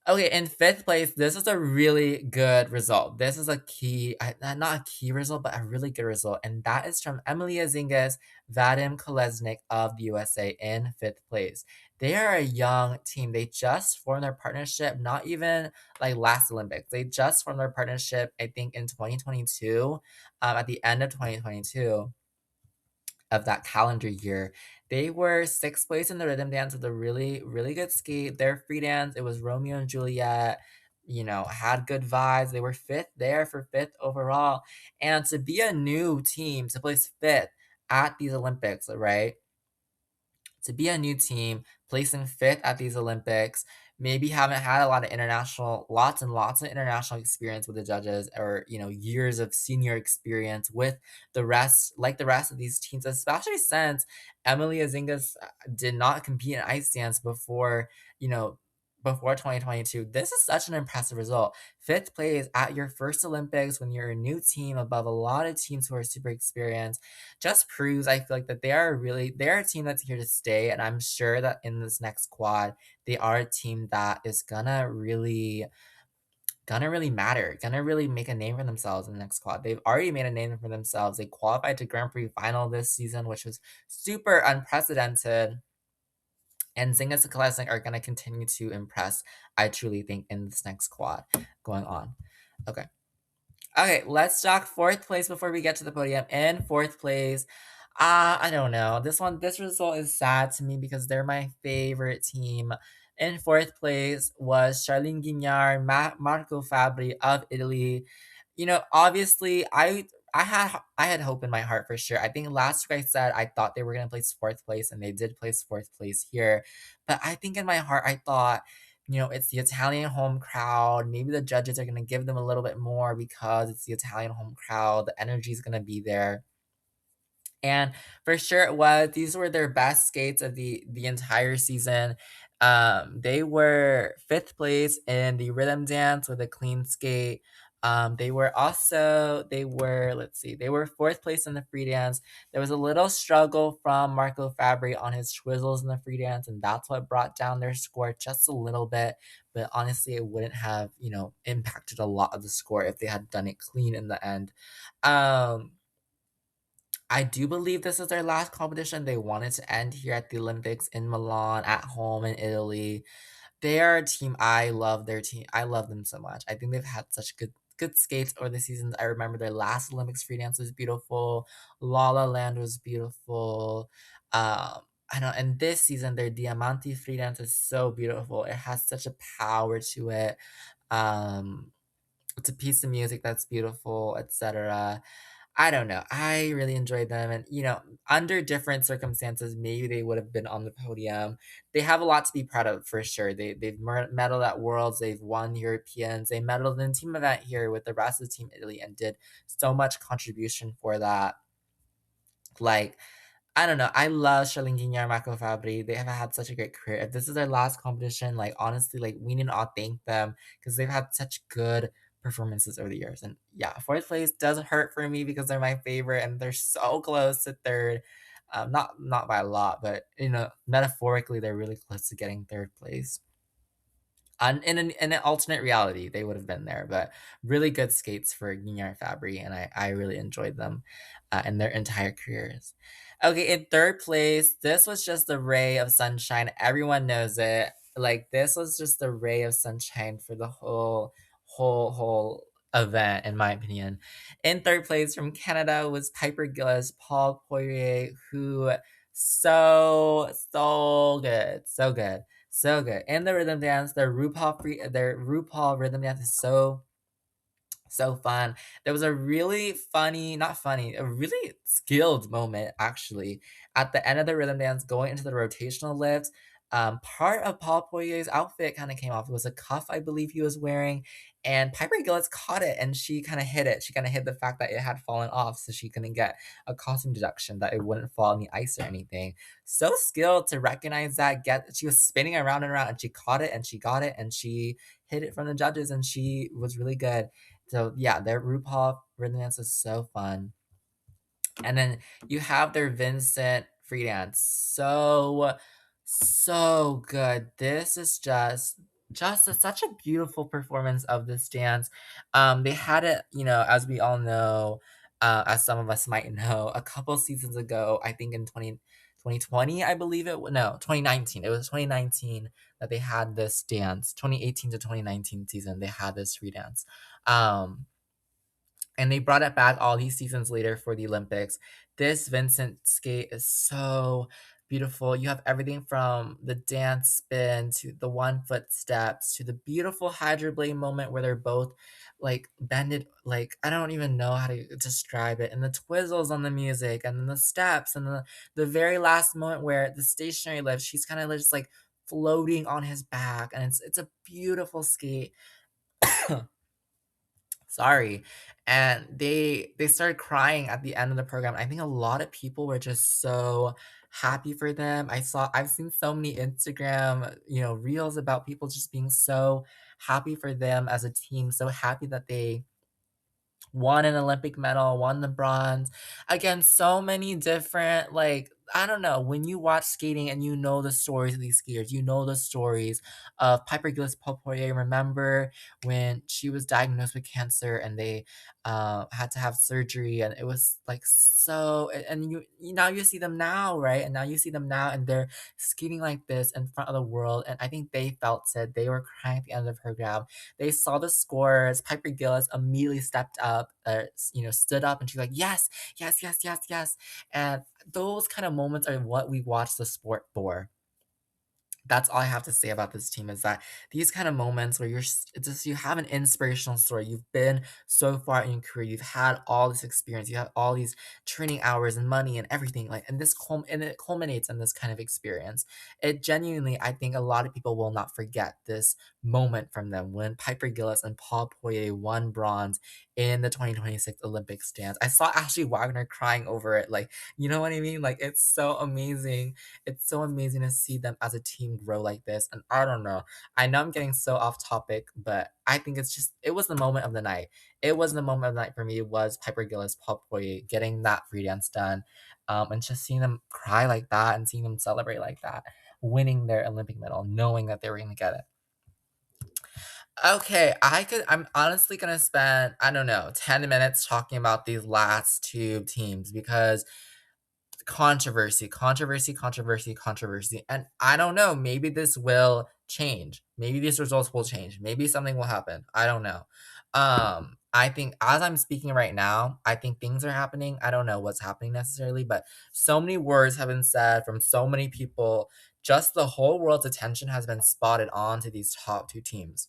Okay, in fifth place, this is a really good result. This is a key, not a key result, but a really good result. And that is from Emilia Zingas, Vadim Kolesnik of the USA in fifth place. They are a young team. They just formed their partnership, not even like last Olympics. They just formed their partnership, I think, in 2022, at the end of 2022 of that calendar year. They were sixth place in the rhythm dance with a really, really good skate. Their free dance, it was Romeo and Juliet, had good vibes. They were fifth there for fifth overall. And to be a new team, to place fifth at these Olympics, right? To be a new team, placing fifth at these Olympics, maybe haven't had lots and lots of international experience with the judges, or years of senior experience with the rest of these teams, especially since Emily Azingas did not compete in ice dance you know, before 2022. This is such an impressive result. Fifth place at your first Olympics when you're a new team above a lot of teams who are super experienced just proves, I feel like, that they're a team that's here to stay, and I'm sure that in this next quad they are a team that is gonna really matter, gonna really make a name for themselves in the next quad. They've already made a name for themselves. They qualified to Grand Prix final this season, which was super unprecedented. And Zingas and Kolesnik are gonna continue to impress, I truly think, in this next quad going on. Okay. Okay, let's talk fourth place before we get to the podium. In fourth place, I don't know. This result is sad to me because they're my favorite team. In fourth place was Charlene Guignard, Marco Fabri of Italy. Obviously, I had hope in my heart for sure. I think last week I said I thought they were gonna place fourth place, and they did place fourth place here. But I think in my heart I thought, it's the Italian home crowd. Maybe the judges are gonna give them a little bit more because it's the Italian home crowd. The energy is gonna be there. And for sure it was. These were their best skates of the entire season. They were fifth place in the rhythm dance with a clean skate. They were let's see, they were fourth place in the free dance. There was a little struggle from Marco Fabri on his twizzles in the free dance, and that's what brought down their score just a little bit. But honestly, it wouldn't have, impacted a lot of the score if they had done it clean in the end. Um, I do believe this is their last competition. They wanted to end here at the Olympics in Milan, at home in Italy. They are a team. I love their team. I love them so much. I think they've had such good skates over the seasons. I remember their last Olympics free dance was beautiful. La La Land was beautiful. I know, and this season their Diamanti free dance is so beautiful. It has such a power to it. Um, it's a piece of music that's beautiful, etc. I don't know. I really enjoyed them, and under different circumstances, maybe they would have been on the podium. They have a lot to be proud of for sure. They've medaled at Worlds, they've won Europeans, they medaled in team event here with the rest of Team Italy, and did so much contribution for that. Like, I don't know. I love Charlene and Marco Fabri. They have had such a great career. If this is their last competition, like honestly, like we need to all thank them because they've had such good performances over the years. And yeah, fourth place does hurt for me because they're my favorite and they're so close to third. Not by a lot, but metaphorically, they're really close to getting third place. In an alternate reality, they would have been there, but really good skates for Guignard and Fabry, and I really enjoyed them in their entire careers. Okay, in third place, this was just a ray of sunshine. Everyone knows it. Like this was just a ray of sunshine for the whole event, in my opinion. In third place from Canada was Piper Gillis, Paul Poirier, who so good, so good. So good. And the rhythm dance, their RuPaul rhythm dance is so fun. There was a really funny, not funny, a really skilled moment actually at the end of the rhythm dance going into the rotational lift. Part of Paul Poirier's outfit kind of came off. It was a cuff, I believe he was wearing, and Piper Gillis caught it and she kind of hid it. She kind of hid the fact that it had fallen off so she couldn't get a costume deduction, that it wouldn't fall in the ice or anything. So skilled to recognize that. She was spinning around and around and she caught it and she got it and she hid it from the judges and she was really good. So yeah, their RuPaul rhythm dance was so fun. And then you have their Vincent free dance. So good. This is such a beautiful performance of this dance. They had it, as we all know, as some of us might know, a couple seasons ago, I think in 2020, I believe no, 2019. It was 2019 that they had this dance. 2018 to 2019 season, they had this free dance. And they brought it back all these seasons later for the Olympics. This Vincent skate is so beautiful. You have everything from the dance spin to the 1 foot steps to the beautiful hydroblade moment where they're both like bended, like I don't even know how to describe it. And the twizzles on the music and then the steps and the very last moment where the stationary lift, she's kind of just like floating on his back and it's a beautiful skate. Sorry. And they started crying at the end of the program. I think a lot of people were just so happy for them. I've seen so many Instagram, reels about people just being so happy for them as a team, so happy that they won an Olympic medal, won the bronze. Again, so many different, like, I don't know, when you watch skating and you know the stories of these skiers, you know the stories of Piper Gillis Poirier. Remember when she was diagnosed with cancer and they had to have surgery, and it was like so, and now you see them now, right? And now you see them now and they're skating like this in front of the world. And I think they felt it. They were crying at the end of the program. They saw the scores. Piper Gillis immediately stepped up, stood up, and she's like, "Yes, yes, yes, yes, yes." And those kind of moments are what we watch the sport for. That's all I have to say about this team is that these kind of moments where it's just you have an inspirational story. You've been so far in your career. You've had all this experience. You have all these training hours and money and everything. Like, and and it culminates in this kind of experience. It genuinely, I think, a lot of people will not forget this moment from them when Piper Gillis and Paul Poirier won bronze in the 2026 Olympics dance. I saw Ashley Wagner crying over it. Like, you know what I mean? Like, it's so amazing to see them as a team grow like this. And I don't know. I know I'm getting so off topic, but I think it was the moment of the night. It was the moment of the night for me. It was Piper Gillis, Paul Poirier getting that free dance done. And just seeing them cry like that and seeing them celebrate like that, winning their Olympic medal, knowing that they were going to get it. Okay, I'm honestly gonna spend, I don't know, 10 minutes talking about these last two teams because controversy. And I don't know, maybe this will change. Maybe these results will change. Maybe something will happen. I don't know. I think as I'm speaking right now, I think things are happening. I don't know what's happening necessarily, but so many words have been said from so many people. Just the whole world's attention has been spotted onto these top two teams.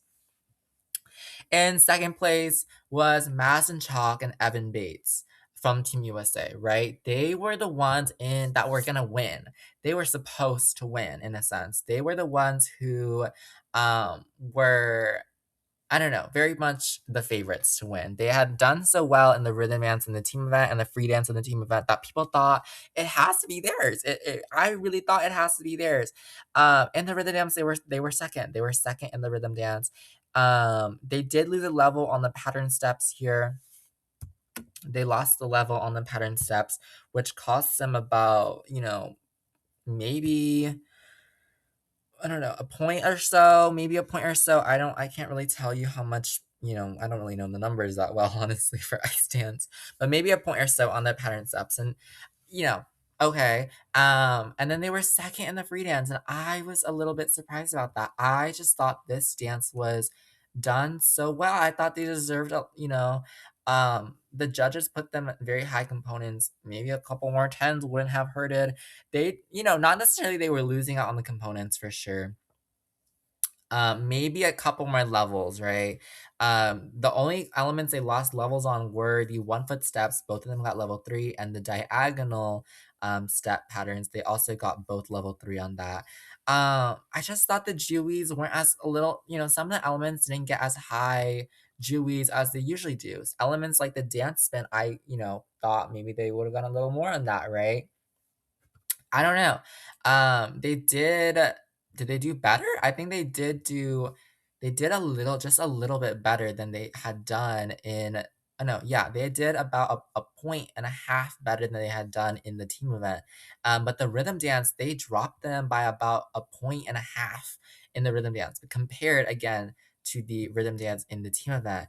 In second place was Madison Chalk and Evan Bates from Team USA, right? They were the ones in that were gonna win. They were supposed to win in a sense. They were the ones who were, I don't know, very much the favorites to win. They had done so well in the rhythm dance and the team event and the free dance and the team event that people thought it has to be theirs. I really thought it has to be theirs. In the rhythm dance, they were second. They were second in the rhythm dance. They did lose a level on the pattern steps here. They lost the level on the pattern steps, which cost them about, maybe, I don't know, a point or so, maybe a point or so. I can't really tell you how much, I don't really know the numbers that well, honestly, for ice dance, but maybe a point or so on the pattern steps. And, you know, okay. And then they were second in the free dance, and I was a little bit surprised about that. I just thought this dance was done so well. I thought they deserved, the judges put them at very high components. Maybe a couple more tens wouldn't have hurted. They, not necessarily they were losing out on the components for sure. Maybe a couple more levels, right? The only elements they lost levels on were the 1 foot steps. Both of them got level 3, and the diagonal step patterns. They also got both level 3 on that. I just thought the Jewies weren't as a little, some of the elements didn't get as high Jewies as they usually do. Elements like the dance spin, I, thought maybe they would have gotten a little more on that, right? I don't know. They did they do better? I think they did a little just a little bit better than they had done in oh, no, yeah, they did about a point and a half better than they had done in the team event. But the rhythm dance, they dropped them by about a point and a half in the rhythm dance, compared again to the rhythm dance in the team event.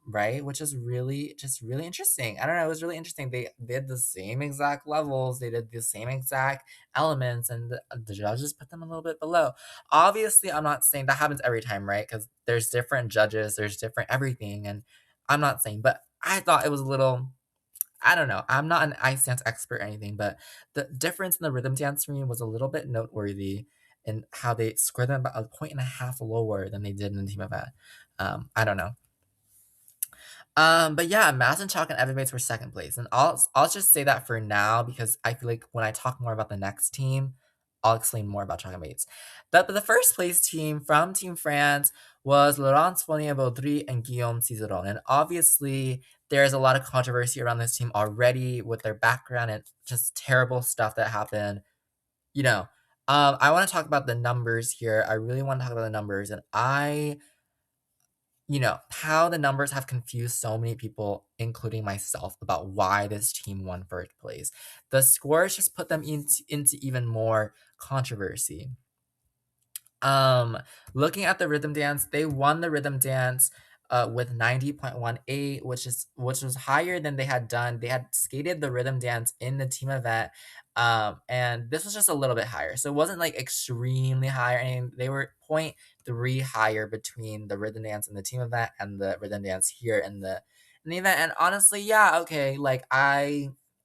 Right, which is really just really interesting. I don't know, it was really interesting. They did the same exact levels, they did the same exact elements, and the judges put them a little bit below. Obviously, I'm not saying that happens every time, right? Because there's different judges, there's different everything, and I'm not saying, but I thought it was a little, I don't know. I'm not an ice dance expert or anything, but the difference in the rhythm dance for me was a little bit noteworthy in how they scored them about a point and a half lower than they did in the team event. I don't know. But yeah, Mass and Chalk and Evan Bates were second place, and I'll just say that for now because I feel like when I talk more about the next team, I'll explain more about Chalk and Bates. But the first place team from Team France was Laurence Fournier-Baudry and Guillaume Cizeron, and obviously there's a lot of controversy around this team already with their background and just terrible stuff that happened. You know, I want to talk about the numbers here. I really want to talk about the numbers, and how the numbers have confused so many people, including myself, about why this team won first place. The scores just put them into even more controversy. Um, Looking at the rhythm dance, they won the rhythm dance with 90.18, which was higher than they had done. They had skated the rhythm dance in the team event, and this was just a little bit higher. So it wasn't like extremely high or anything. They were point 0.3 higher between the rhythm dance in the team event and the rhythm dance here in the event. And honestly, yeah, okay, like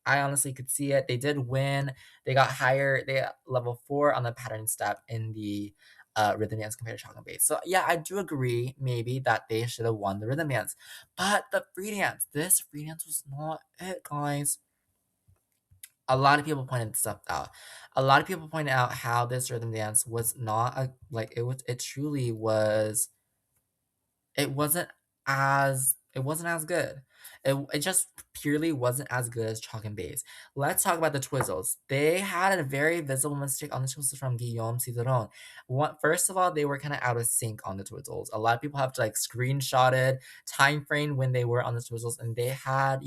I honestly could see it. They did win. They got higher. They got level 4 on the pattern step in the rhythm dance compared to chalk and bass. So yeah, I do agree maybe that they should have won the rhythm dance. But the free dance, this free dance was not it, guys. A lot of people pointed stuff out. A lot of people pointed out how this rhythm dance was not a like it truly was it wasn't as good. It just purely wasn't as good as Chalk and Base. Let's talk about the Twizzles. They had a very visible mistake on the Twizzles from Guillaume Cizeron. First of all, they were kind of out of sync on the Twizzles. A lot of people have to like screenshotted time frame when they were on the Twizzles, and they had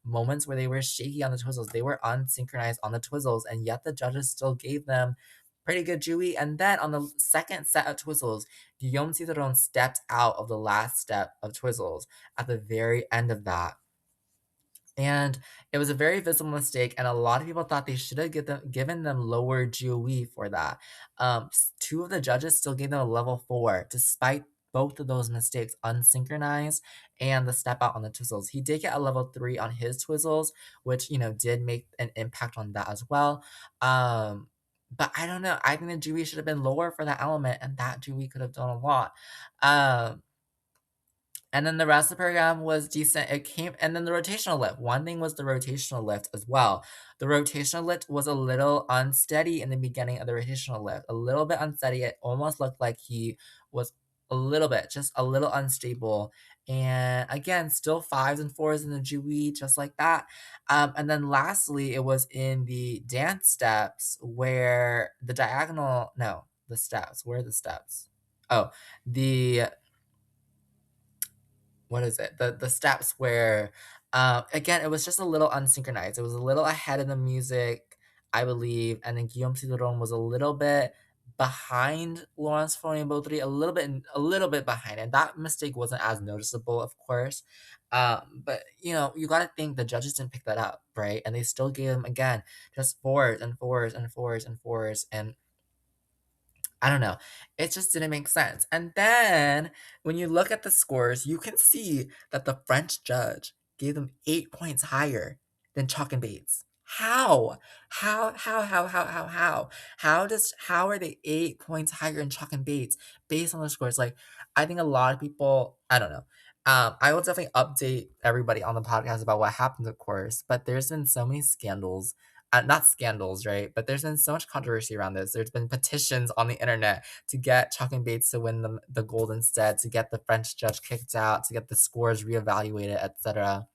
moments where they were shaky on the Twizzles. They were unsynchronized on the Twizzles, and yet the judges still gave them pretty good Jewy. And then on the second set of Twizzles, Guillaume Cizeron stepped out of the last step of Twizzles at the very end of that. And it was a very visible mistake, and a lot of people thought they should have given them lower GOE for that. Two of the judges still gave them a level 4, despite both of those mistakes, unsynchronized and the step out on the Twizzles. He did get a level 3 on his Twizzles, which, did make an impact on that as well. But I don't know. I think the GOE should have been lower for that element, and that GOE could have done a lot. And then the rest of the program was decent. And then the rotational lift. One thing was the rotational lift as well. The rotational lift was a little unsteady in the beginning of the rotational lift. A little bit unsteady. It almost looked like he was just a little unstable. And again, still 5s and 4s in the Jui, just like that. And then lastly, it was in the dance steps where the steps. Where are the steps? Oh, the what is it? The steps where again it was just a little unsynchronized. It was a little ahead of the music, I believe, and then Guillaume Cizeron was a little bit behind Laurence Fournier-Baudry, a little bit behind, and that mistake wasn't as noticeable, of course. But you got to think the judges didn't pick that up, right? And they still gave him again just 4s and 4s and 4s and 4s, and I don't know. It just didn't make sense. And then when you look at the scores, you can see that the French judge gave them 8 points higher than Chalk and Bates. How? How? How are they 8 points higher in Chalk and Bates based on the scores? Like, I think a lot of people, I don't know. I will definitely update everybody on the podcast about what happened, of course, but there's been so many scandals, not scandals, right? But there's been so much controversy around this. There's been petitions on the internet to get Chuck and Bates to win the gold instead, to get the French judge kicked out, to get the scores reevaluated, etc.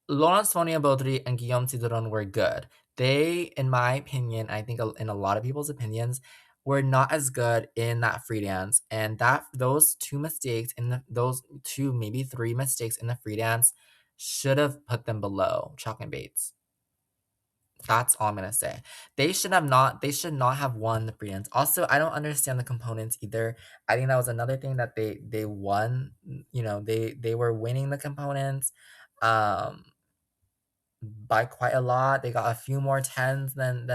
Laurence Fournier-Baudry and Guillaume Cizeron were good. They, in my opinion, I think in a lot of people's opinions, were not as good in that free dance, and those two mistakes those two, maybe three mistakes in the free dance should have put them below Chuck and Bates. That's all I'm gonna say. They should not have won the free dance. Also, I don't understand the components either. I think that was another thing that they won. They were winning the components by quite a lot. They got a few more tens than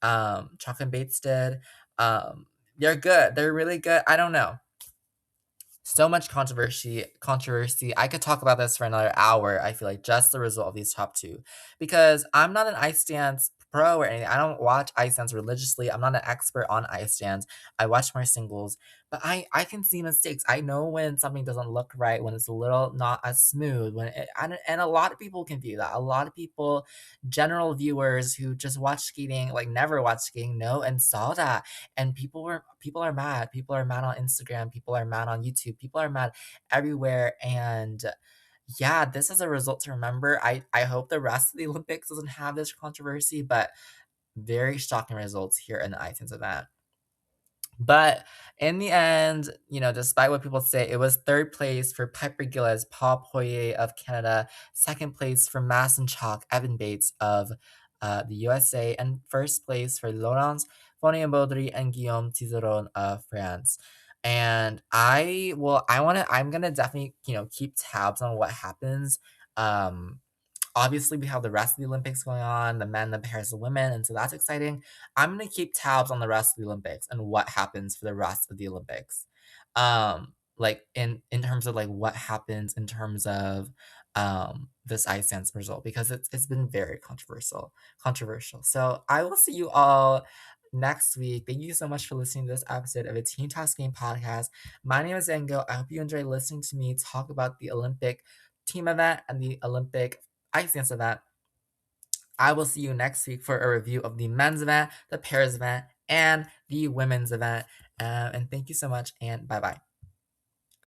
Chalk and Bates did. They're good. They're really good. I don't know. So much controversy. I could talk about this for another hour, I feel like, just the result of these top two. Because I'm not an ice dance pro or anything. I don't watch ice dance religiously. I'm not an expert on ice dance. I watch more singles. But I can see mistakes. I know when something doesn't look right, when it's a little not as smooth, and a lot of people can view that. A lot of people, general viewers who just watch skating, like never watch skating, know and saw that. And people are mad. People are mad on Instagram. People are mad on YouTube. People are mad everywhere. And yeah, this is a result to remember. I hope the rest of the Olympics doesn't have this controversy, but very shocking results here in the ice dance event. But in the end, despite what people say, it was third place for Piper Gillis, Paul Poirier of Canada, second place for Masson Chalk, Evan Bates of the USA, and first place for Laurence Fournier-Baudry and Guillaume Cizeron of France. And I'm gonna definitely, keep tabs on what happens. Obviously, we have the rest of the Olympics going on, the men, the pairs, the women, and so that's exciting. I'm gonna keep tabs on the rest of the Olympics and what happens for the rest of the Olympics. Like in terms of like what happens in terms of this ice dance result because it's been very controversial. So I will see you all next week. Thank you so much for listening to this episode of a Teen Talks Game podcast. My name is Engo. I hope you enjoy listening to me talk about the Olympic team event and the Olympic ice dance event. I will see you next week for a review of the men's event, the pairs event, and the women's event. And thank you so much, and bye bye.